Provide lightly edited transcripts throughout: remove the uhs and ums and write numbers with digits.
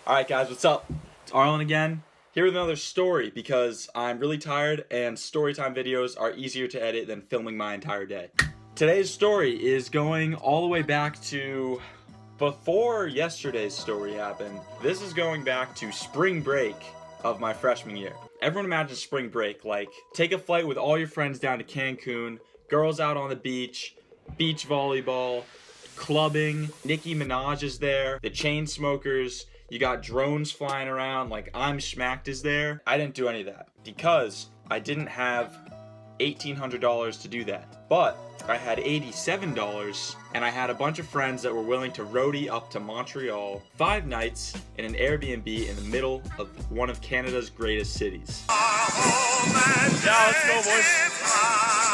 Alright guys, what's up? It's Arlin again, here with another story because I'm really tired and storytime videos are easier to edit than filming my entire day. Today's story is going all the way back to before yesterday's story happened. This is going back to spring break of my freshman year. Everyone imagines spring break, like take a flight with all your friends down to Cancun, girls out on the beach volleyball, clubbing, Nicki Minaj is there, the Chainsmokers, you got drones flying around, like I'm Schmacked is there. I didn't do any of that because I didn't have $1,800 to do that. But I had $87 and I had a bunch of friends that were willing to roadie up to Montreal 5 nights in an Airbnb in the middle of one of Canada's greatest cities. Yeah, let's go, boys.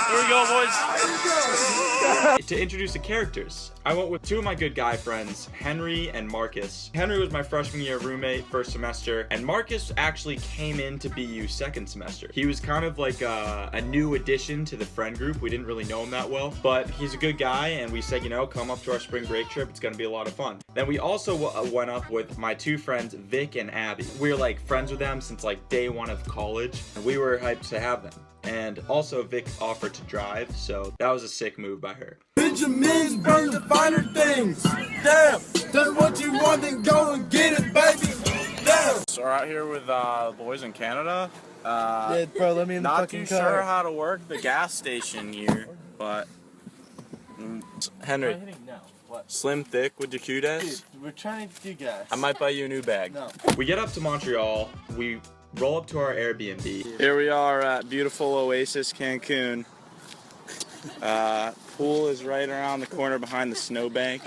Here we go, boys. To introduce the characters, I went with 2 of my good guy friends, Henry and Marcus. Henry was my freshman year roommate first semester, and Marcus actually came into BU second semester. He was kind of like a new addition to the friend group. We didn't really know him that well, but he's a good guy, and we said, you know, come up to our spring break trip. It's gonna be a lot of fun. Then we also went up with my 2 friends, Vic and Abby. We were like friends with them since like day 1 of college, and we were hyped to have them. And also Vic offered to drive, so that was a sick move by her. Benjamins burn the finer things. Damn, that's what you want, then go and get it, baby. Damn. So we're out here with the boys in Canada. Yeah, bro, let me in the Not fucking too car. sure how to work the gas station here, but Henry, slim thick with your cuties. Dude, we're trying to do gas. I might buy you a new bag. No. We get up to Montreal, we roll up to our Airbnb. Here we are at beautiful Oasis Cancun. Pool is right around the corner behind the snowbank.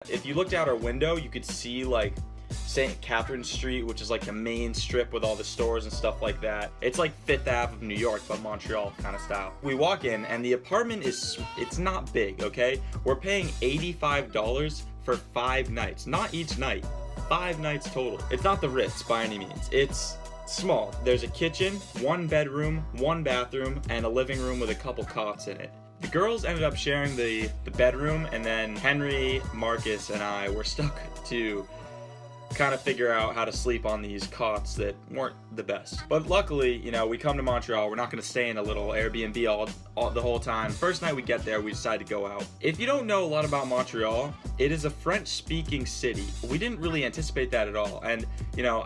If you looked out our window, you could see like St. Catherine Street, which is like the main strip with all the stores and stuff like that. It's like 5th Ave of New York, but Montreal kind of style. We walk in and the apartment it's not big, okay? We're paying $85 for 5 nights. Not each night, 5 nights total. It's not the Ritz by any means. It's small. There's a kitchen, 1 bedroom, 1 bathroom, and a living room with a couple cots in it. The girls ended up sharing the bedroom, and then Henry, Marcus, and I were stuck to kind of figure out how to sleep on these cots that weren't the best. But luckily, you know, we come to Montreal. We're not going to stay in a little Airbnb all the whole time. First night we get there, we decide to go out. If you don't know a lot about Montreal, it is a French-speaking city. We didn't really anticipate that at all. And, you know,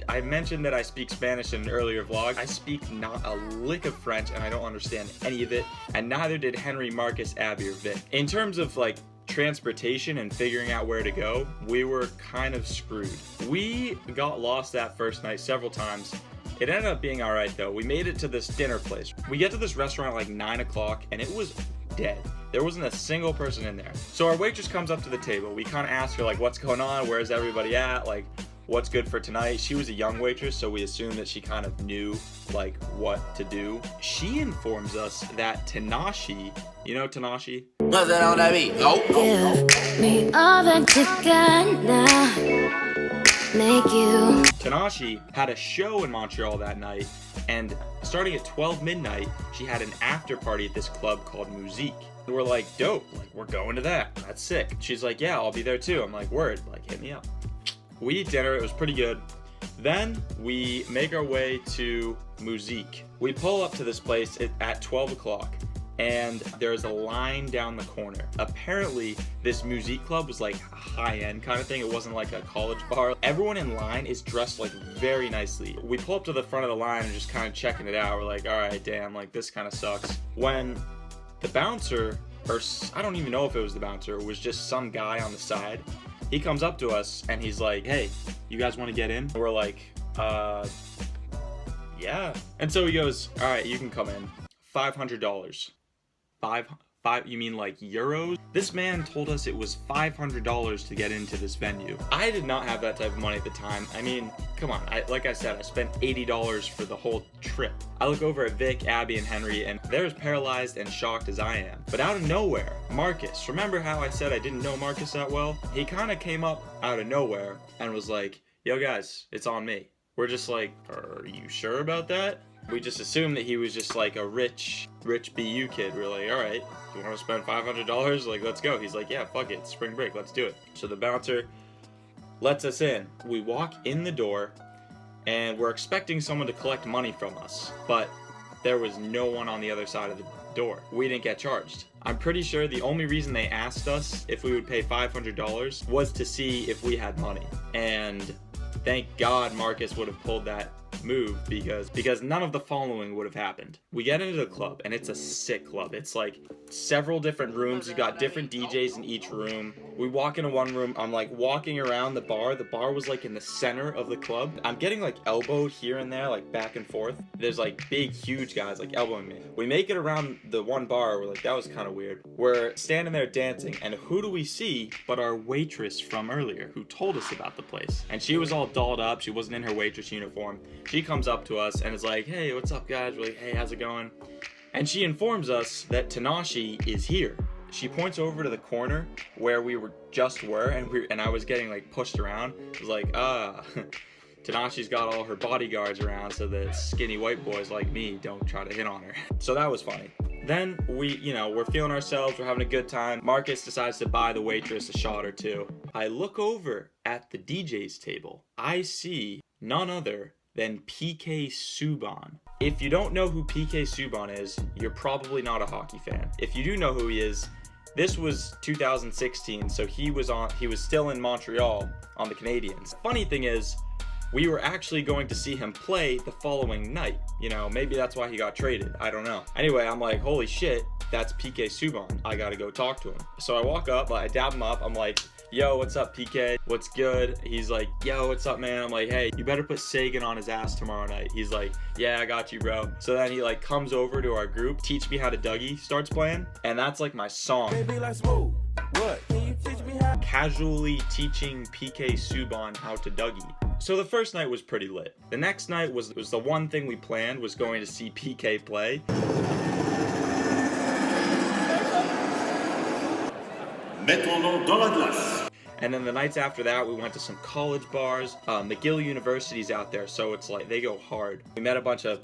I mentioned that I speak Spanish in an earlier vlog. I speak not a lick of French, and I don't understand any of it. And neither did Henry, Marcus, Abby, or Vic. In terms of, like, transportation and figuring out where to go, we were kind of screwed. We got lost that first night several times. It ended up being alright though. We made it to this dinner place. We get to this restaurant at like 9 o'clock and it was dead. There wasn't a single person in there. So our waitress comes up to the table. We kind of ask her like, what's going on? Where's everybody at? Like, what's good for tonight? She was a young waitress, so we assumed that she kind of knew like what to do. She informs us that Tanashi, you know Tanashi? What's that on that beat? Oh. Give me all that you got now. Make you. Tanashi had a show in Montreal that night, and starting at 12 midnight, she had an after party at this club called Musique. We're like, dope, like we're going to that. That's sick. She's like, yeah, I'll be there too. I'm like, word, like hit me up. We eat dinner, it was pretty good. Then we make our way to Musique. We pull up to this place at 12 o'clock and there's a line down the corner. Apparently this Musique club was like a high-end kind of thing. It wasn't like a college bar. Everyone in line is dressed like very nicely. We pull up to the front of the line and just kind of checking it out. We're like, all right, damn, like this kind of sucks. When the bouncer, or I don't even know if it was the bouncer, it was just some guy on the side. He comes up to us and he's like, hey, you guys want to get in? We're like, yeah. And so he goes, all right, you can come in. $500. You mean like euros? This man told us it was $500 to get into this venue. I did not have that type of money at the time. I mean, come on. Like I said, I spent $80 for the whole trip. I look over at Vic, Abby, and Henry, and they're as paralyzed and shocked as I am. But out of nowhere, Marcus, remember how I said I didn't know Marcus that well? He kind of came up out of nowhere and was like, yo guys, it's on me. We're just like, are you sure about that? We just assumed that he was just like a rich BU kid. We're like, all right, you want to spend $500? Like, let's go. He's like, yeah, fuck it, spring break, let's do it. So the bouncer lets us in. We walk in the door, and we're expecting someone to collect money from us, but there was no one on the other side of the door. We didn't get charged. I'm pretty sure the only reason they asked us if we would pay $500 was to see if we had money. And thank God Marcus would have pulled that move because none of the following would have happened. We get into the club, and it's a sick club. It's like several different rooms. You've got different DJs in each room. We walk into one room. I'm like walking around the bar. The bar was like in the center of the club. I'm getting like elbowed here and there, like back and forth. There's like big, huge guys like elbowing me. We make it around the one bar. We're like, that was kind of weird. We're standing there dancing, and who do we see but our waitress from earlier who told us about the place? And she was all dolled up. She wasn't in her waitress uniform. She comes up to us and is like, hey, what's up, guys? We're like, hey, how's it going? And she informs us that Tanashi is here. She points over to the corner where we were, and I was getting like pushed around. It was like, Tanashi's got all her bodyguards around so that skinny white boys like me don't try to hit on her. So that was funny. Then we're feeling ourselves, we're having a good time. Marcus decides to buy the waitress a shot or two. I look over at the DJ's table. I see none other than PK Subban. If you don't know who PK Subban is, you're probably not a hockey fan. If you do know who he is, this was 2016, so he was still in Montreal on the Canadiens. Funny thing is, we were actually going to see him play the following night. Maybe that's why he got traded. I don't know. Anyway, I'm like, holy shit, that's PK Subban. I gotta go talk to him. So I walk up, I dab him up. I'm like, yo, what's up, PK? What's good? He's like, yo, what's up, man? I'm like, hey, you better put Sagan on his ass tomorrow night. He's like, yeah, I got you, bro. So then he like comes over to our group, Teach Me How to Dougie starts playing, and that's like my song. Baby, like smooth. What? Can you teach me how? Casually teaching PK Subban how to Dougie. So the first night was pretty lit. The next night was the one thing we planned was going to see PK play. Mettons-le dans la glace. And then the nights after that, we went to some college bars. McGill University's out there, so it's like they go hard. We met a bunch of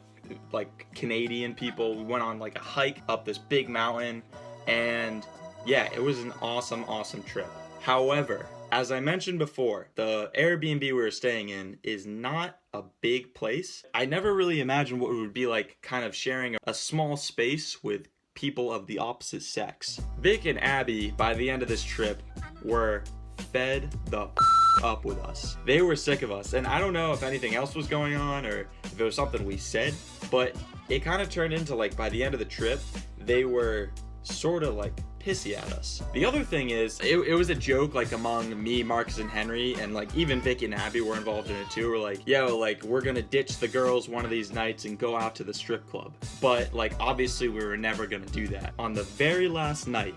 like Canadian people. We went on like a hike up this big mountain, and yeah, it was an awesome, awesome trip. However, as I mentioned before, the Airbnb we were staying in is not a big place. I never really imagined what it would be like kind of sharing a small space with people of the opposite sex. Vic and Abby, by the end of this trip, were fed the up with us. They were sick of us, and I don't know if anything else was going on or if it was something we said, but it kind of turned into like by the end of the trip, they were sort of like pissy at us. The other thing is, it was a joke like among me, Marcus, and Henry, and like even Vic and Abby were involved in it too. We're like, yo, like we're gonna ditch the girls one of these nights and go out to the strip club. But like obviously we were never gonna do that. On the very last night,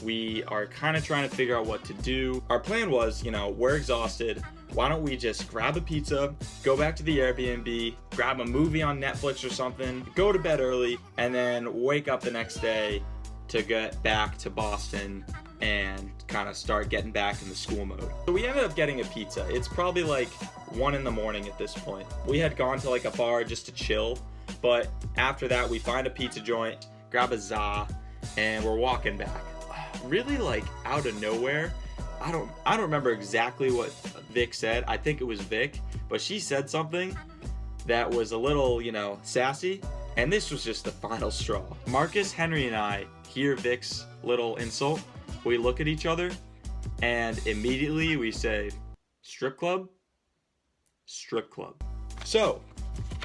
we are kind of trying to figure out what to do. Our plan was, we're exhausted. Why don't we just grab a pizza, go back to the Airbnb, grab a movie on Netflix or something, go to bed early, and then wake up the next day to get back to Boston and kind of start getting back in the school mode. So we ended up getting a pizza. It's probably like 1 a.m. at this point. We had gone to like a bar just to chill, but after that we find a pizza joint, grab a za, and we're walking back. Really like out of nowhere. I don't remember exactly what Vic said. I think it was Vic, but she said something that was a little, sassy, and this was just the final straw. Marcus, Henry, and I hear Vic's little insult. We look at each other, and immediately we say, strip club? Strip club. So,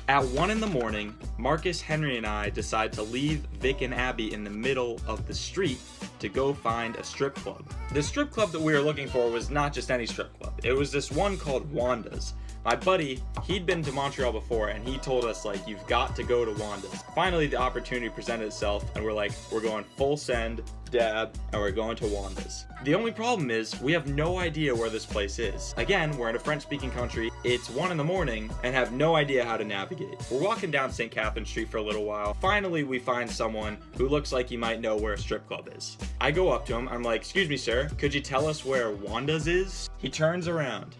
at 1 a.m, Marcus, Henry, and I decide to leave Vic and Abby in the middle of the street to go find a strip club. The strip club that we were looking for was not just any strip club. It was this one called Wanda's. My buddy, he'd been to Montreal before, and he told us, like, you've got to go to Wanda's. Finally, the opportunity presented itself, and we're like, we're going full send, dab, and we're going to Wanda's. The only problem is, we have no idea where this place is. Again, we're in a French-speaking country, it's 1 a.m, and have no idea how to navigate. We're walking down St. Catherine Street for a little while. Finally, we find someone who looks like he might know where a strip club is. I go up to him, I'm like, excuse me, sir, could you tell us where Wanda's is? He turns around,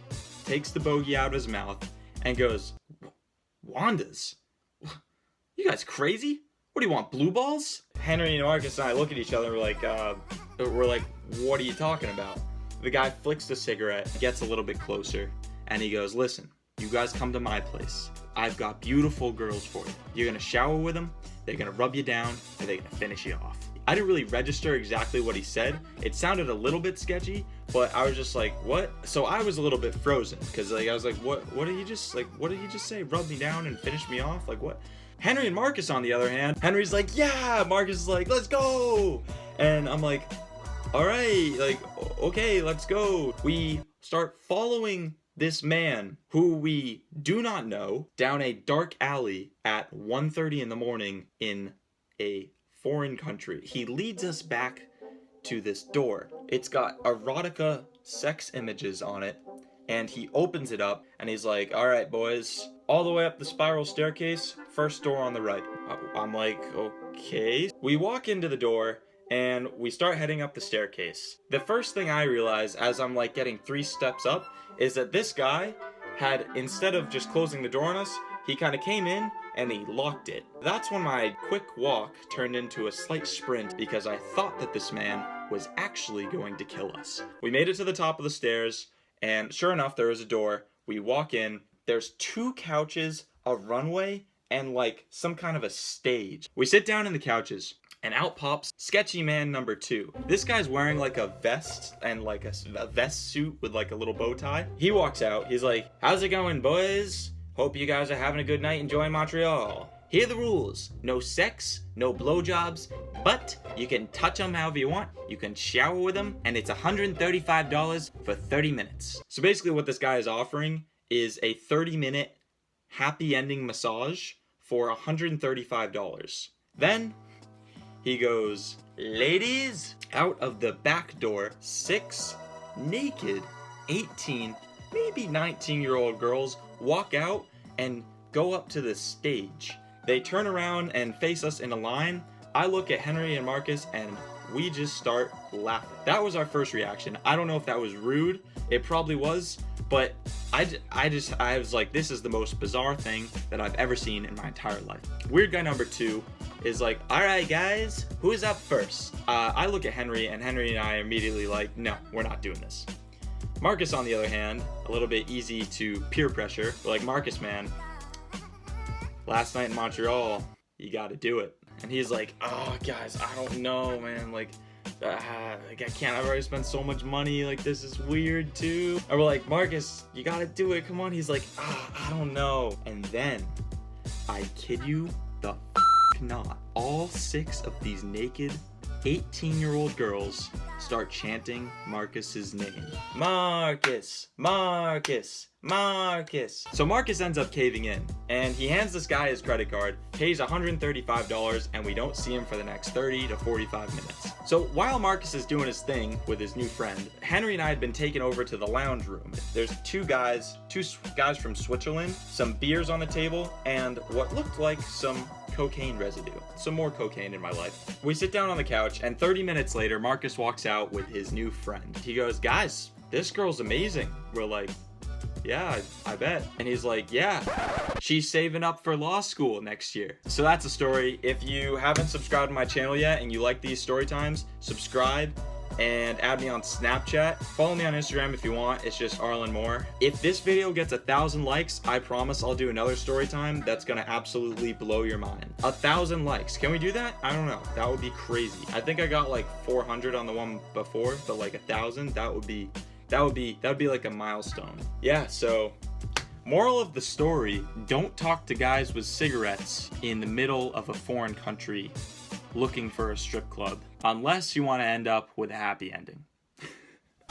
takes the bogey out of his mouth, and goes, Wanda's? You guys crazy? What do you want, blue balls? Henry and Marcus and I look at each other, we're like, what are you talking about? The guy flicks the cigarette, gets a little bit closer, and he goes, listen, you guys come to my place. I've got beautiful girls for you. You're gonna shower with them, they're gonna rub you down, and they're gonna finish you off. I didn't really register exactly what he said. It sounded a little bit sketchy, but I was just like, what? So I was a little bit frozen, because like I was like, what did he just say? Rub me down and finish me off? Like what? Henry and Marcus, on the other hand, Henry's like, yeah, Marcus is like, let's go. And I'm like, all right, like, okay, let's go. We start following this man who we do not know down a dark alley at 1:30 in the morning in a foreign country. He leads us back to this door. It's got erotica sex images on it, and he opens it up and he's like, all right, boys, all the way up the spiral staircase, first door on the right. I'm like, okay. We walk into the door and we start heading up the staircase. The first thing I realize as I'm like getting 3 steps up is that this guy had, instead of just closing the door on us, he kind of came in and he locked it. That's when my quick walk turned into a slight sprint, because I thought that this man was actually going to kill us. We made it to the top of the stairs, and sure enough, there was a door. We walk in, there's 2 couches, a runway, and like some kind of a stage. We sit down in the couches, and out pops sketchy man number 2. This guy's wearing like a vest and like a vest suit with like a little bow tie. He walks out, he's like, how's it going, boys? Hope you guys are having a good night enjoying Montreal. Here are the rules. No sex, no blowjobs, but you can touch them however you want. You can shower with them, and it's $135 for 30 minutes. So basically what this guy is offering is a 30-minute happy ending massage for $135. Then he goes, ladies, out of the back door, 6 naked 18, maybe 19-year-old girls walk out and go up to the stage. They turn around and face us in a line. I look at Henry and Marcus and we just start laughing. That was our first reaction. I don't know if that was rude. It probably was, but I was like, this is the most bizarre thing that I've ever seen in my entire life. Weird guy number 2 is like, all right, guys, who's up first? I look at Henry, and Henry and I are immediately like, no, we're not doing this. Marcus, on the other hand, a little bit easy to peer pressure. We're like, Marcus, man, last night in Montreal, you got to do it. And he's like, oh, guys, I don't know, man. Like I can't. I've already spent so much money. Like, this is weird, too. And we're like, Marcus, you got to do it. Come on. He's like, I don't know. And then, I kid you the not, all 6 of these naked 18-year-old girls start chanting Marcus's name. Marcus, Marcus, Marcus. So Marcus ends up caving in, and he hands this guy his credit card, pays $135, and we don't see him for the next 30 to 45 minutes. So while Marcus is doing his thing with his new friend, Henry and I had been taken over to the lounge room. There's two guys from Switzerland, some beers on the table, and what looked like some cocaine residue. Some more cocaine in my life. We sit down on the couch, and 30 minutes later, Marcus walks out with his new friend. He goes, guys, this girl's amazing. We're like, yeah, I bet. And he's like, yeah, she's saving up for law school next year. So that's a story. If you haven't subscribed to my channel yet and you like these story times, subscribe and add me on Snapchat. Follow me on Instagram if you want. It's just Arlin Moore. If this video gets 1,000 likes, I promise I'll do another story time that's gonna absolutely blow your mind. 1,000 likes. Can we do that? I don't know. That would be crazy. I think I got like 400 on the one before, but like 1,000, that would be like a milestone. Yeah, so moral of the story, don't talk to guys with cigarettes in the middle of a foreign country looking for a strip club, unless you want to end up with a happy ending.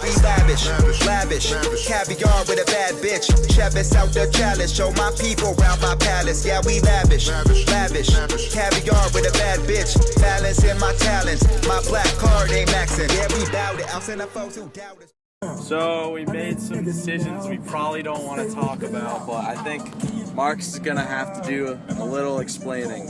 We lavish, caviar with a bad bitch. Chevis out the chalice, show my people round my palace. Yeah, we lavish, caviar with a bad bitch. Balance in my talents, my black card ain't maxing. Yeah, we bout it. I'll send a folks who doubt us. So we made some decisions we probably don't want to talk about, but I think Mark's is gonna have to do a little explaining.